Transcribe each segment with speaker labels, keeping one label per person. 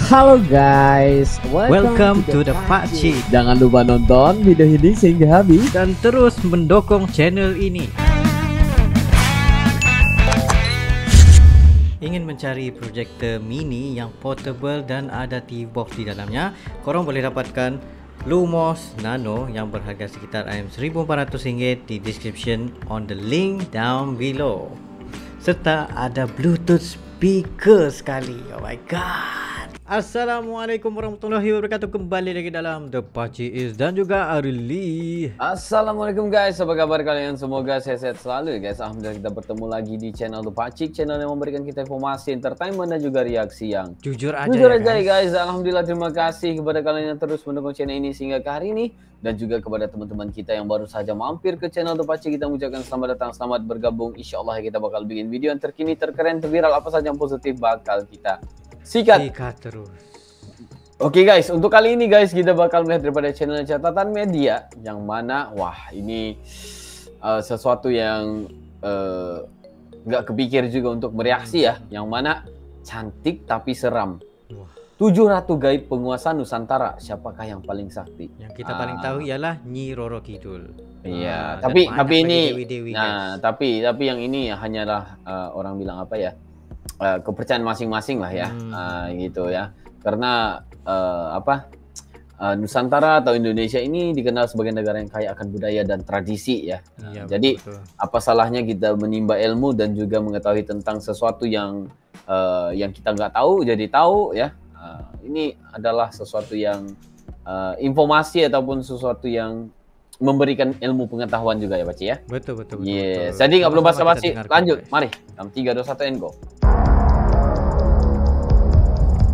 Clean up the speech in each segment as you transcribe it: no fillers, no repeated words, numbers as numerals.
Speaker 1: Halo guys,
Speaker 2: welcome to the Pakcik.
Speaker 1: Jangan lupa nonton video ini sehingga habis
Speaker 2: dan terus mendukung channel ini. Ingin mencari projector mini yang portable dan ada TV box di dalamnya? Korang boleh dapatkan Lumos Nano yang berharga sekitar RM1,400 di description on the link down below. Serta ada Bluetooth speaker sekali. Oh my god. Assalamualaikum warahmatullahi wabarakatuh. Kembali lagi dalam The Pakcik dan juga Arli.
Speaker 3: Assalamualaikum guys, apa kabar kalian? Semoga sehat-sehat selalu guys. Alhamdulillah kita bertemu lagi di channel The Pakcik, channel yang memberikan kita informasi, entertainment dan juga reaksi yang
Speaker 2: jujur aja
Speaker 3: guys. Alhamdulillah, terima kasih kepada kalian yang terus mendukung channel ini sehingga ke hari ini, dan juga kepada teman-teman kita yang baru saja mampir ke channel The Pakcik, kita mengucapkan selamat datang, selamat bergabung. Insyaallah kita bakal bikin video yang terkini, terkeren, terviral, apa saja yang positif bakal kita sikat terus. Oke guys, untuk kali ini guys kita bakal melihat daripada channel catatan media yang mana ini sesuatu yang nggak kepikir juga untuk mereaksi ya, yang mana cantik tapi seram. 7 ratu gaib penguasa Nusantara, siapakah yang paling sakti?
Speaker 2: Yang kita paling tahu ialah Nyi Roro Kidul.
Speaker 3: Iya, tapi ini tapi yang ini hanyalah orang bilang apa ya? Kepercayaan masing-masing lah ya, gitu ya. Karena Nusantara atau Indonesia ini dikenal sebagai negara yang kaya akan budaya dan tradisi ya. Jadi betul. Apa salahnya kita menimba ilmu dan juga mengetahui tentang sesuatu yang kita nggak tahu jadi tahu ya. Ini adalah sesuatu yang informasi ataupun sesuatu yang memberikan ilmu pengetahuan juga ya Pakcik ya.
Speaker 2: Betul.
Speaker 3: Yes. Jadi nggak perlu basa-basi, lanjut. Mari. 3, 2, 1 go.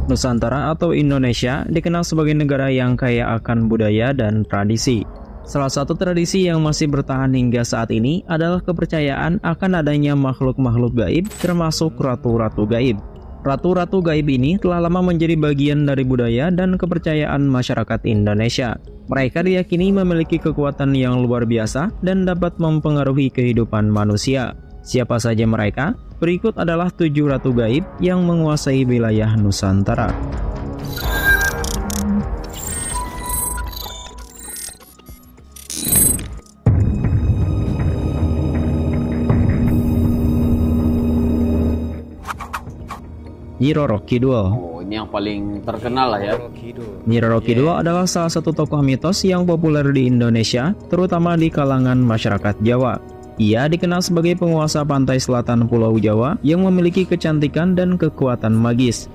Speaker 4: Nusantara atau Indonesia dikenal sebagai negara yang kaya akan budaya dan tradisi. Salah satu tradisi yang masih bertahan hingga saat ini adalah kepercayaan akan adanya makhluk-makhluk gaib, termasuk ratu-ratu gaib. Ratu-ratu gaib ini telah lama menjadi bagian dari budaya dan kepercayaan masyarakat Indonesia. Mereka diyakini memiliki kekuatan yang luar biasa dan dapat mempengaruhi kehidupan manusia. Siapa saja mereka? Berikut adalah 7 ratu gaib yang menguasai wilayah Nusantara. Nyi Roro Kidul.
Speaker 3: Ini yang paling terkenal lah ya.
Speaker 4: Nyi Roro Kidul adalah salah satu tokoh mitos yang populer di Indonesia, terutama di kalangan masyarakat Jawa. Ia dikenal sebagai penguasa pantai selatan Pulau Jawa yang memiliki kecantikan dan kekuatan magis.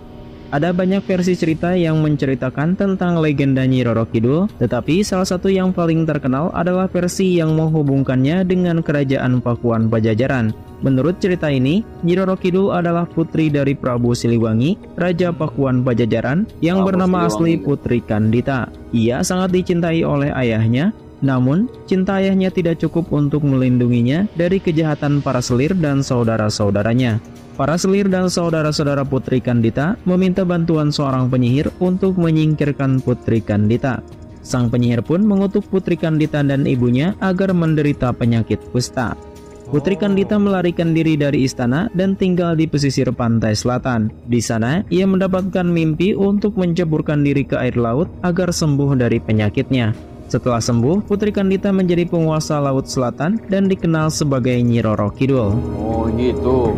Speaker 4: Ada banyak versi cerita yang menceritakan tentang legenda Nyi Roro Kidul, tetapi salah satu yang paling terkenal adalah versi yang menghubungkannya dengan kerajaan Pakuan Pajajaran. Menurut cerita ini, Nyi Roro Kidul adalah putri dari Prabu Siliwangi, Raja Pakuan Pajajaran yang bernama asli Putri Kandita. Ia sangat dicintai oleh ayahnya. Namun, cinta ayahnya tidak cukup untuk melindunginya dari kejahatan para selir dan saudara-saudaranya. Para selir dan saudara-saudara Putri Kandita meminta bantuan seorang penyihir untuk menyingkirkan Putri Kandita. Sang penyihir pun mengutuk Putri Kandita dan ibunya agar menderita penyakit kusta. Putri Kandita melarikan diri dari istana dan tinggal di pesisir pantai selatan. Di sana, ia mendapatkan mimpi untuk menceburkan diri ke air laut agar sembuh dari penyakitnya. Setelah sembuh, Putri Kandita menjadi penguasa Laut Selatan dan dikenal sebagai Nyi Roro Kidul.
Speaker 3: Oh gitu.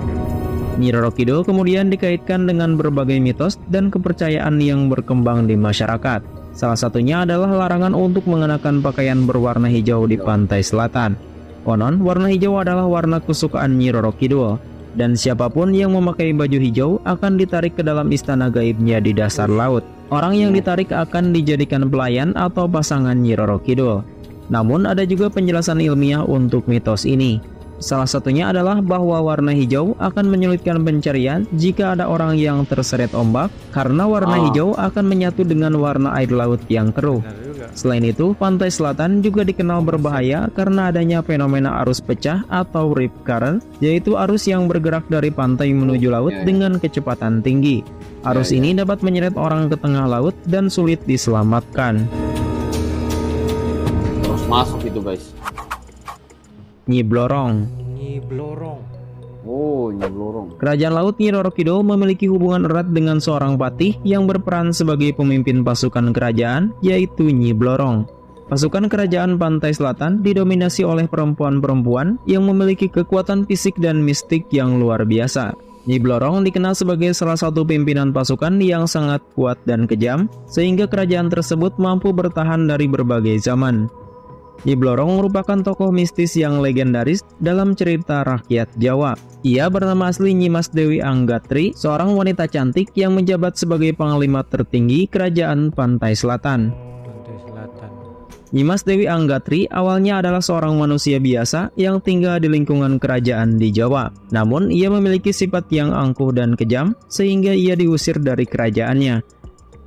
Speaker 4: Nyi Roro Kidul kemudian dikaitkan dengan berbagai mitos dan kepercayaan yang berkembang di masyarakat. Salah satunya adalah larangan untuk mengenakan pakaian berwarna hijau di pantai selatan. Konon, warna hijau adalah warna kesukaan Nyi Roro Kidul. Dan siapapun yang memakai baju hijau akan ditarik ke dalam istana gaibnya di dasar laut. Orang yang ditarik akan dijadikan pelayan atau pasangan Nyi Roro Kidul. Namun ada juga penjelasan ilmiah untuk mitos ini. Salah satunya adalah bahwa warna hijau akan menyulitkan pencarian jika ada orang yang terseret ombak, karena warna hijau akan menyatu dengan warna air laut yang keruh. Selain itu, pantai selatan juga dikenal berbahaya karena adanya fenomena arus pecah atau rip current, yaitu arus yang bergerak dari pantai menuju laut dengan kecepatan tinggi. Arus ini dapat menyeret orang ke tengah laut dan sulit diselamatkan.
Speaker 3: Terus masuk itu guys.
Speaker 4: Nyi Blorong.
Speaker 3: Oh, Nyi Blorong.
Speaker 4: Kerajaan laut Nyi Roro Kidul memiliki hubungan erat dengan seorang patih yang berperan sebagai pemimpin pasukan kerajaan, yaitu Nyi Blorong. Pasukan kerajaan pantai selatan didominasi oleh perempuan-perempuan yang memiliki kekuatan fisik dan mistik yang luar biasa. Nyi Blorong dikenal sebagai salah satu pimpinan pasukan yang sangat kuat dan kejam, sehingga kerajaan tersebut mampu bertahan dari berbagai zaman. Nyi Blorong merupakan tokoh mistis yang legendaris dalam cerita rakyat Jawa. Ia bernama asli Nyimas Dewi Anggatri, seorang wanita cantik yang menjabat sebagai panglima tertinggi kerajaan Pantai Selatan.
Speaker 2: Pantai Selatan.
Speaker 4: Nyimas Dewi Anggatri awalnya adalah seorang manusia biasa yang tinggal di lingkungan kerajaan di Jawa. Namun ia memiliki sifat yang angkuh dan kejam sehingga ia diusir dari kerajaannya.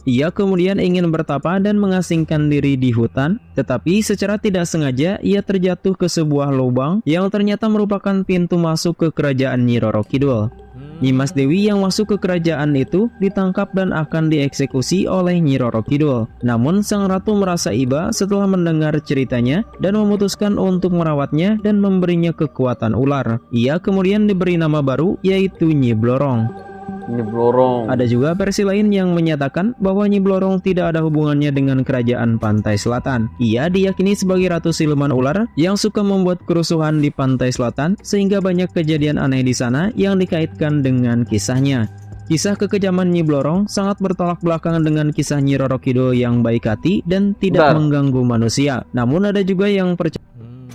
Speaker 4: Ia kemudian ingin bertapa dan mengasingkan diri di hutan, tetapi secara tidak sengaja ia terjatuh ke sebuah lubang yang ternyata merupakan pintu masuk ke kerajaan Nyi Roro Kidul. Nyimas Dewi yang masuk ke kerajaan itu ditangkap dan akan dieksekusi oleh Nyi Roro Kidul. Namun sang ratu merasa iba setelah mendengar ceritanya dan memutuskan untuk merawatnya dan memberinya kekuatan ular. Ia kemudian diberi nama baru, yaitu Nyi Blorong.
Speaker 3: Nyi Blorong.
Speaker 4: Ada juga versi lain yang menyatakan bahwa Nyi Blorong tidak ada hubungannya dengan kerajaan Pantai Selatan. Ia diyakini sebagai ratu siluman ular yang suka membuat kerusuhan di Pantai Selatan, sehingga banyak kejadian aneh di sana yang dikaitkan dengan kisahnya. Kisah kekejaman Nyi Blorong sangat bertolak belakang dengan kisah Nyi Roro Kidul yang baik hati dan tidak mengganggu manusia. Namun ada juga yang percaya.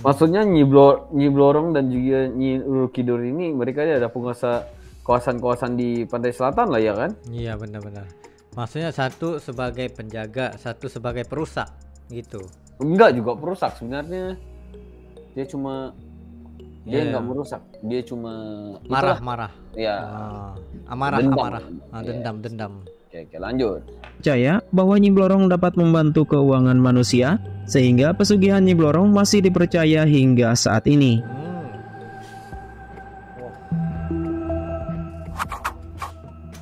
Speaker 3: Maksudnya Nyi Blorong dan juga Nyi Roro Kidul ini mereka ada penguasa kawasan-kawasan di Pantai Selatan lah ya kan?
Speaker 2: Iya benar-benar. Maksudnya satu sebagai penjaga, satu sebagai perusak gitu.
Speaker 3: Enggak juga perusak sebenarnya. Dia cuma dia enggak merusak. Dia cuma
Speaker 2: marah-marah.
Speaker 3: Ya.
Speaker 2: Amarah-amarah. Dendam.
Speaker 3: Oke, lanjut.
Speaker 4: Percaya bahwa Nyi Blorong dapat membantu keuangan manusia, sehingga pesugihan Nyi Blorong masih dipercaya hingga saat ini.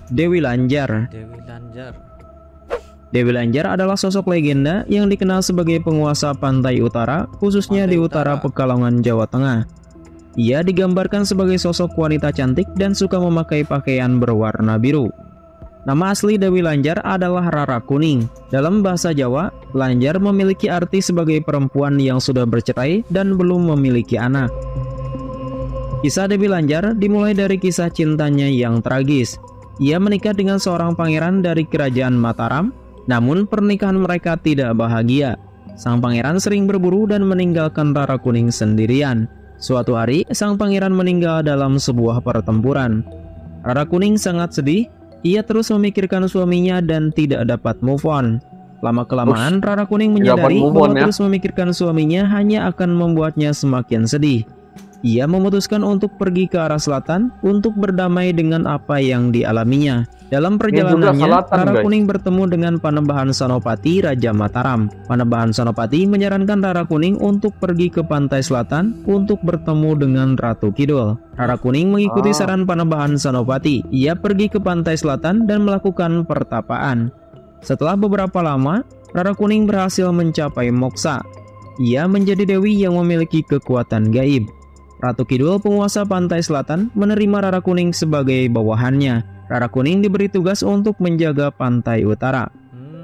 Speaker 4: Dewi Lanjar. Dewi Lanjar adalah sosok legenda yang dikenal sebagai penguasa pantai utara, khususnya di utara Pekalongan, Jawa Tengah. Ia digambarkan sebagai sosok wanita cantik dan suka memakai pakaian berwarna biru. Nama asli Dewi Lanjar adalah Rara Kuning. Dalam bahasa Jawa, Lanjar memiliki arti sebagai perempuan yang sudah bercerai dan belum memiliki anak. Kisah Dewi Lanjar dimulai dari kisah cintanya yang tragis. Ia menikah dengan seorang pangeran dari kerajaan Mataram, namun pernikahan mereka tidak bahagia. Sang pangeran sering berburu dan meninggalkan Rara Kuning sendirian. Suatu hari, sang pangeran meninggal dalam sebuah pertempuran. Rara Kuning sangat sedih. Ia terus memikirkan suaminya dan tidak dapat move on. Lama-kelamaan, Rara Kuning menyadari bahwa terus memikirkan suaminya hanya akan membuatnya semakin sedih. Ia memutuskan untuk pergi ke arah selatan untuk berdamai dengan apa yang dialaminya. Dalam perjalanannya, Rara Kuning bertemu dengan Panembahan Senopati Raja Mataram. Panembahan Senopati menyarankan Rara Kuning untuk pergi ke pantai selatan untuk bertemu dengan Ratu Kidul. Rara Kuning mengikuti saran Panembahan Senopati. Ia pergi ke pantai selatan dan melakukan pertapaan. Setelah beberapa lama, Rara Kuning berhasil mencapai moksa. Ia menjadi dewi yang memiliki kekuatan gaib. Ratu Kidul, penguasa pantai selatan, menerima Rara Kuning sebagai bawahannya. Rara Kuning diberi tugas untuk menjaga pantai utara.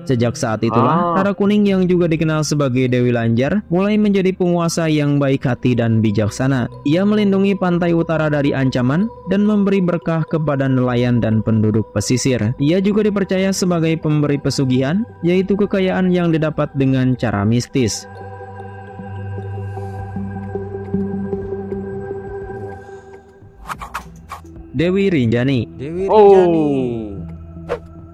Speaker 4: Sejak saat itulah, Rara Kuning yang juga dikenal sebagai Dewi Lanjar mulai menjadi penguasa yang baik hati dan bijaksana. Ia melindungi pantai utara dari ancaman dan memberi berkah kepada nelayan dan penduduk pesisir. Ia juga dipercaya sebagai pemberi pesugihan, yaitu kekayaan yang didapat dengan cara mistis. Dewi Rinjani.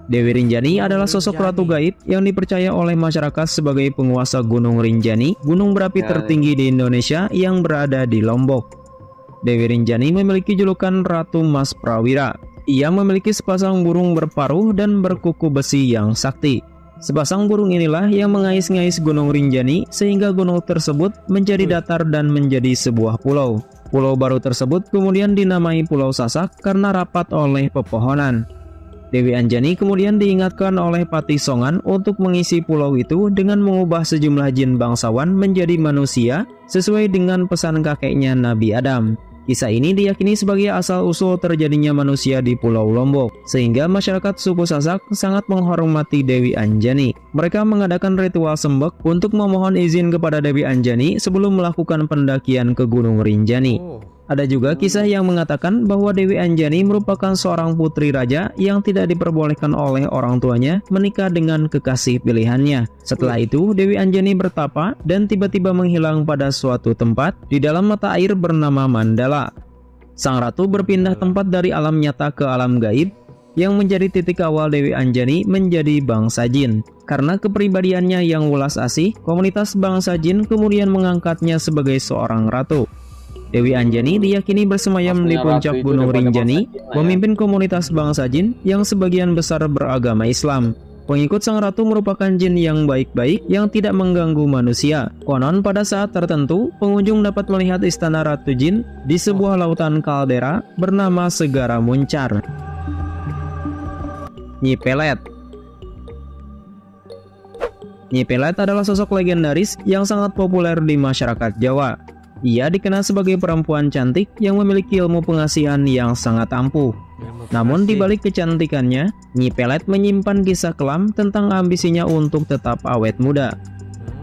Speaker 4: Dewi Rinjani adalah sosok ratu gaib yang dipercaya oleh masyarakat sebagai penguasa Gunung Rinjani, gunung berapi tertinggi di Indonesia yang berada di Lombok. Dewi Rinjani memiliki julukan Ratu Mas Prawira. Ia memiliki sepasang burung berparuh dan berkuku besi yang sakti. Sepasang burung inilah yang mengais-ngais Gunung Rinjani sehingga gunung tersebut menjadi datar dan menjadi sebuah pulau. Pulau baru tersebut kemudian dinamai Pulau Sasak karena rapat oleh pepohonan. Dewi Anjani kemudian diingatkan oleh Patih Songan untuk mengisi pulau itu dengan mengubah sejumlah jin bangsawan menjadi manusia sesuai dengan pesan kakeknya Nabi Adam. Kisah ini diyakini sebagai asal-usul terjadinya manusia di Pulau Lombok, sehingga masyarakat suku Sasak sangat menghormati Dewi Anjani. Mereka mengadakan ritual sembek untuk memohon izin kepada Dewi Anjani sebelum melakukan pendakian ke Gunung Rinjani. Ada juga kisah yang mengatakan bahwa Dewi Anjani merupakan seorang putri raja yang tidak diperbolehkan oleh orang tuanya menikah dengan kekasih pilihannya. Setelah itu, Dewi Anjani bertapa dan tiba-tiba menghilang pada suatu tempat di dalam mata air bernama Mandala. Sang ratu berpindah tempat dari alam nyata ke alam gaib, yang menjadi titik awal Dewi Anjani menjadi bangsa jin. Karena kepribadiannya yang welas asih, komunitas bangsa jin kemudian mengangkatnya sebagai seorang ratu. Dewi Anjani diyakini bersemayam di puncak Gunung Rinjani, memimpin komunitas bangsa jin yang sebagian besar beragama Islam. Pengikut sang ratu merupakan jin yang baik-baik yang tidak mengganggu manusia. Konon pada saat tertentu, pengunjung dapat melihat istana Ratu Jin di sebuah lautan kaldera bernama Segara Muncar. Nyi Pelet. Nyi Pelet adalah sosok legendaris yang sangat populer di masyarakat Jawa. Ia dikenal sebagai perempuan cantik yang memiliki ilmu pengasihan yang sangat ampuh. Namun di balik kecantikannya, Nyi Pelet menyimpan kisah kelam tentang ambisinya untuk tetap awet muda.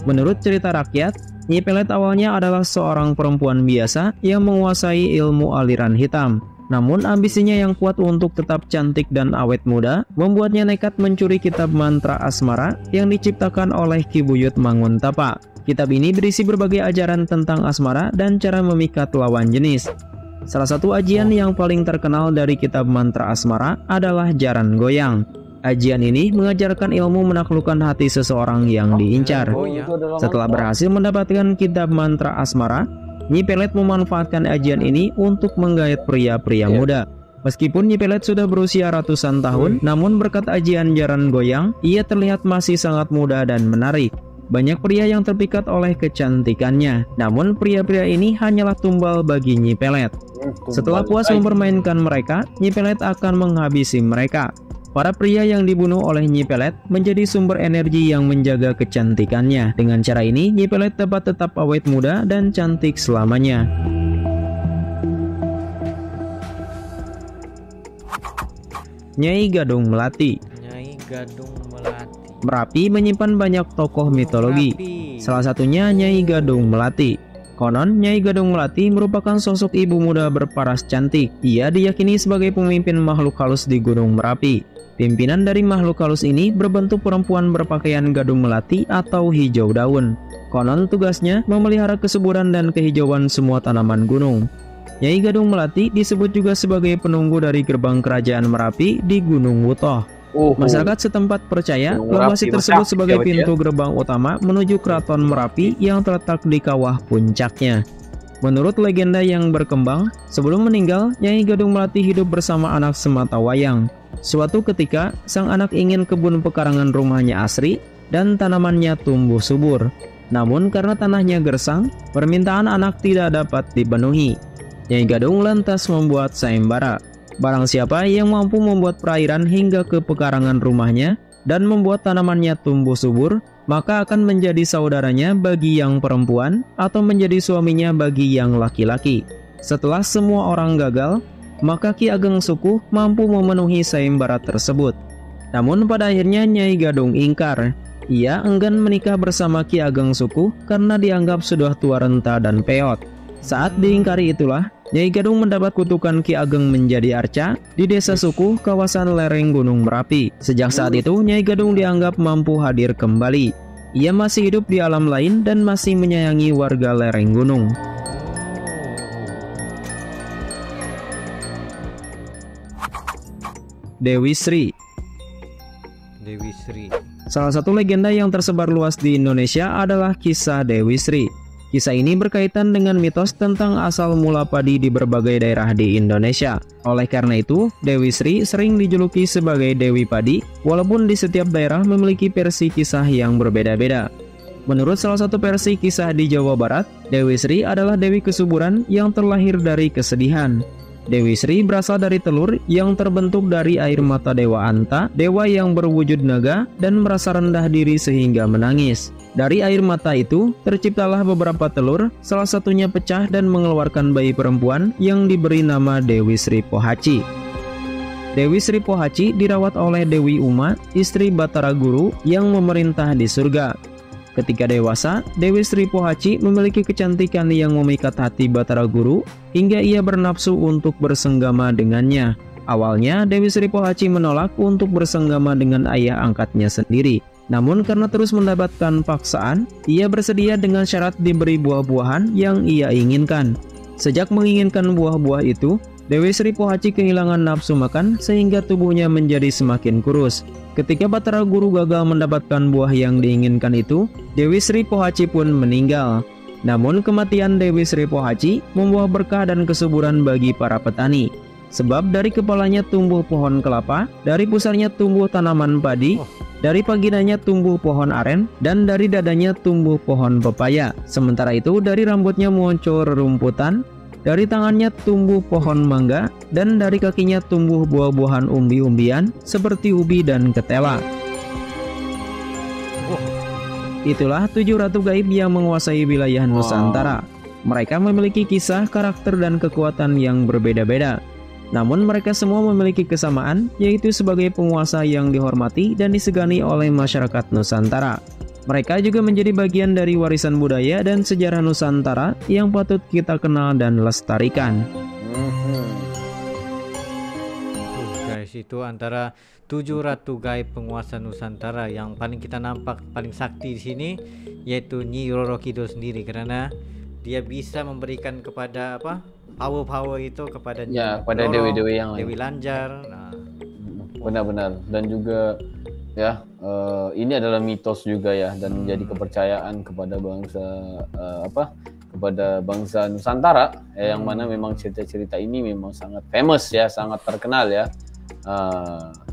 Speaker 4: Menurut cerita rakyat, Nyi Pelet awalnya adalah seorang perempuan biasa yang menguasai ilmu aliran hitam. Namun ambisinya yang kuat untuk tetap cantik dan awet muda membuatnya nekat mencuri kitab mantra asmara yang diciptakan oleh Ki Buyut Manguntapa. Kitab ini berisi berbagai ajaran tentang asmara dan cara memikat lawan jenis. Salah satu ajian yang paling terkenal dari kitab mantra asmara adalah Jaran Goyang. Ajian ini mengajarkan ilmu menaklukkan hati seseorang yang diincar. Setelah berhasil mendapatkan kitab mantra asmara, Nyi Pelet memanfaatkan ajian ini untuk menggait pria-pria muda. Meskipun Nyi Pelet sudah berusia ratusan tahun, namun berkat ajian Jaran Goyang, ia terlihat masih sangat muda dan menarik. Banyak pria yang terpikat oleh kecantikannya, namun pria-pria ini hanyalah tumbal bagi Nyi Pelet. Setelah puas mempermainkan mereka, Nyi Pelet akan menghabisi mereka. Para pria yang dibunuh oleh Nyi Pelet menjadi sumber energi yang menjaga kecantikannya. Dengan cara ini, Nyi Pelet dapat tetap awet muda dan cantik selamanya. Nyai Gadung Melati.
Speaker 2: Nyai Gadung Melati.
Speaker 4: Merapi menyimpan banyak tokoh mitologi. Salah satunya Nyai Gadung Melati. Konon, Nyai Gadung Melati merupakan sosok ibu muda berparas cantik. Ia diyakini sebagai pemimpin makhluk halus di Gunung Merapi. Pimpinan dari makhluk halus ini berbentuk perempuan berpakaian gadung melati atau hijau daun. Konon tugasnya memelihara kesuburan dan kehijauan semua tanaman gunung. Nyai Gadung Melati disebut juga sebagai penunggu dari gerbang kerajaan Merapi di Gunung Wutoh. Masyarakat setempat percaya lokasi tersebut sebagai pintu gerbang utama menuju keraton Merapi yang terletak di kawah puncaknya. Menurut legenda yang berkembang, sebelum meninggal, Nyai Gadung Melati hidup bersama anak sematawayang. Suatu ketika, sang anak ingin kebun pekarangan rumahnya asri dan tanamannya tumbuh subur. Namun karena tanahnya gersang, permintaan anak tidak dapat dipenuhi. Nyai Gadung lantas membuat sayembara. Barang siapa yang mampu membuat perairan hingga ke pekarangan rumahnya dan membuat tanamannya tumbuh subur, maka akan menjadi saudaranya bagi yang perempuan atau menjadi suaminya bagi yang laki-laki. Setelah semua orang gagal, maka Ki Ageng Sukuh mampu memenuhi sayembara tersebut. Namun pada akhirnya Nyai Gadung ingkar. Ia enggan menikah bersama Ki Ageng Sukuh karena dianggap sudah tua renta dan peot. Saat diingkari itulah, Nyai Gadung mendapat kutukan Ki Ageng menjadi arca di desa Sukuh, kawasan lereng Gunung Merapi. Sejak saat itu, Nyai Gadung dianggap mampu hadir kembali. Ia masih hidup di alam lain dan masih menyayangi warga lereng gunung. Dewi Sri.
Speaker 2: Dewi Sri.
Speaker 4: Salah satu legenda yang tersebar luas di Indonesia adalah kisah Dewi Sri. Kisah ini berkaitan dengan mitos tentang asal mula padi di berbagai daerah di Indonesia. Oleh karena itu, Dewi Sri sering dijuluki sebagai Dewi Padi, walaupun di setiap daerah memiliki versi kisah yang berbeda-beda. Menurut salah satu versi kisah di Jawa Barat, Dewi Sri adalah Dewi Kesuburan yang terlahir dari kesedihan. Dewi Sri berasal dari telur yang terbentuk dari air mata Dewa Anta, dewa yang berwujud naga dan merasa rendah diri sehingga menangis. Dari air mata itu, terciptalah beberapa telur, salah satunya pecah dan mengeluarkan bayi perempuan yang diberi nama Dewi Sri Pohaci. Dewi Sri Pohaci dirawat oleh Dewi Uma, istri Batara Guru yang memerintah di surga. Ketika dewasa, Dewi Sri Pohaci memiliki kecantikan yang memikat hati Batara Guru hingga ia bernafsu untuk bersenggama dengannya. Awalnya, Dewi Sri Pohaci menolak untuk bersenggama dengan ayah angkatnya sendiri. Namun karena terus mendapatkan paksaan, ia bersedia dengan syarat diberi buah-buahan yang ia inginkan. Sejak menginginkan buah-buah itu, Dewi Sri Pohaci kehilangan nafsu makan sehingga tubuhnya menjadi semakin kurus. Ketika Batara Guru gagal mendapatkan buah yang diinginkan itu, Dewi Sri Pohaci pun meninggal. Namun kematian Dewi Sri Pohaci membawa berkah dan kesuburan bagi para petani. Sebab dari kepalanya tumbuh pohon kelapa, dari pusarnya tumbuh tanaman padi, dari paginanya tumbuh pohon aren, dan dari dadanya tumbuh pohon pepaya. Sementara itu dari rambutnya muncul rerumputan, dari tangannya tumbuh pohon mangga, dan dari kakinya tumbuh buah-buahan umbi-umbian seperti ubi dan ketela. Itulah 7 ratu gaib yang menguasai wilayah Nusantara. Mereka memiliki kisah, karakter, dan kekuatan yang berbeda-beda. Namun mereka semua memiliki kesamaan, yaitu sebagai penguasa yang dihormati dan disegani oleh masyarakat Nusantara. Mereka juga menjadi bagian dari warisan budaya dan sejarah Nusantara yang patut kita kenal dan lestarikan.
Speaker 2: Guys, itu antara 7 ratu gaib penguasa Nusantara yang paling kita nampak paling sakti di sini, yaitu Nyi Roro Kidul sendiri, karena dia bisa memberikan kepada power itu kepada
Speaker 3: pada dewi-dewi yang lain.
Speaker 2: Dewi Lanjar. Nah,
Speaker 3: benar-benar, dan juga ya ini adalah mitos juga ya, dan menjadi kepercayaan kepada bangsa kepada bangsa Nusantara yang mana memang cerita-cerita ini memang sangat famous ya, sangat terkenal ya.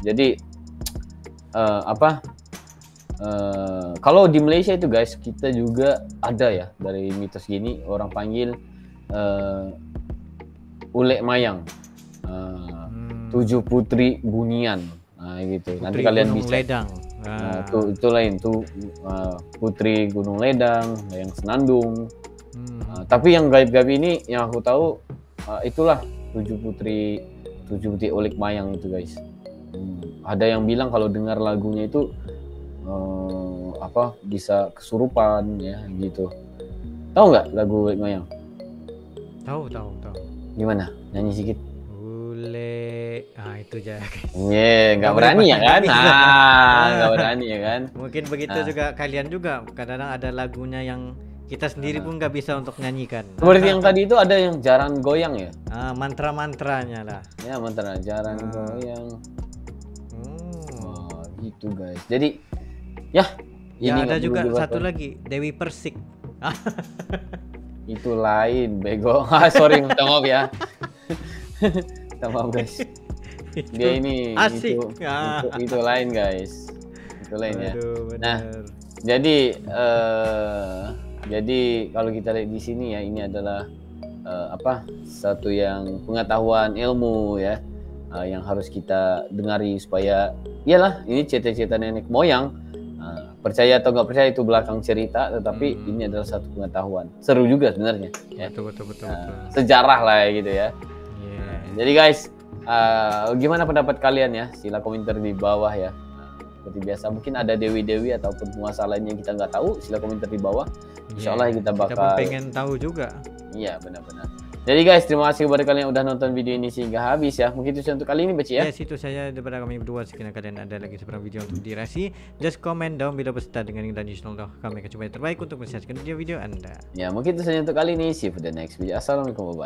Speaker 3: Jadi kalau di Malaysia itu guys, kita juga ada ya dari mitos gini, orang panggil Ulek Mayang, 7 putri bunian. Nah gitu. Nanti kalian
Speaker 2: Gunung
Speaker 3: bisa.
Speaker 2: Ledang.
Speaker 3: Itu lain tuh Putri Gunung Ledang, yang Senandung. Tapi yang gaib-gaib ini yang aku tahu itulah 7 putri Ulek Mayang itu guys. Ada yang bilang kalau dengar lagunya itu bisa kesurupan ya gitu. Tahu nggak lagu Ulek Mayang?
Speaker 2: Tahu.
Speaker 3: Gimana? Nyanyi sedikit.
Speaker 2: Itu aja.
Speaker 3: Nggak berani ya kan? Nggak berani ya kan?
Speaker 2: Mungkin begitu juga kalian juga. Kadang-kadang ada lagunya yang kita sendiri pun nggak bisa untuk nyanyikan.
Speaker 3: Seperti yang tadi itu ada yang jarang goyang ya?
Speaker 2: Mantra-mantranya lah.
Speaker 3: Ya mantra jarang goyang. Gitu guys. Jadi ya.
Speaker 2: Ya ada juga satu lagi, Dewi Persik.
Speaker 3: Itu lain, bego. Sorry, minta maaf ya. Minta maaf guys. Dia ini
Speaker 2: asik.
Speaker 3: Itu lain guys. Itu lain ya.
Speaker 2: Aduh,
Speaker 3: nah, jadi kalau kita lihat di sini ya, ini adalah satu yang pengetahuan ilmu ya, yang harus kita dengari supaya iyalah ini cerita-cerita nenek moyang. Percaya atau nggak percaya itu belakang cerita, tetapi ini adalah satu pengetahuan. Seru juga sebenarnya. Ya.
Speaker 2: Betul.
Speaker 3: Sejarah lah ya gitu ya.
Speaker 2: Yeah.
Speaker 3: Jadi guys, gimana pendapat kalian ya? Sila komentar di bawah ya. Seperti biasa, mungkin ada dewi-dewi ataupun penguasa lain yang kita nggak tahu, sila komentar di bawah. Insya Allah kita bakal.
Speaker 2: Kita pengen tahu juga.
Speaker 3: Iya benar-benar. Jadi guys, terima kasih kepada kalian yang udah nonton video ini sehingga habis ya. Mungkin itu untuk kali ini Beci ya.
Speaker 2: Yes, itu saya daripada kami berdua. Sekiranya kalian ada lagi seberang video untuk dirasi, just comment down below beserta dengan dan channel kami akan coba yang terbaik untuk mensiasatkan video-video Anda.
Speaker 3: Ya, mungkin itu saja untuk kali ini. See you for the next video. Assalamualaikum, bye-bye.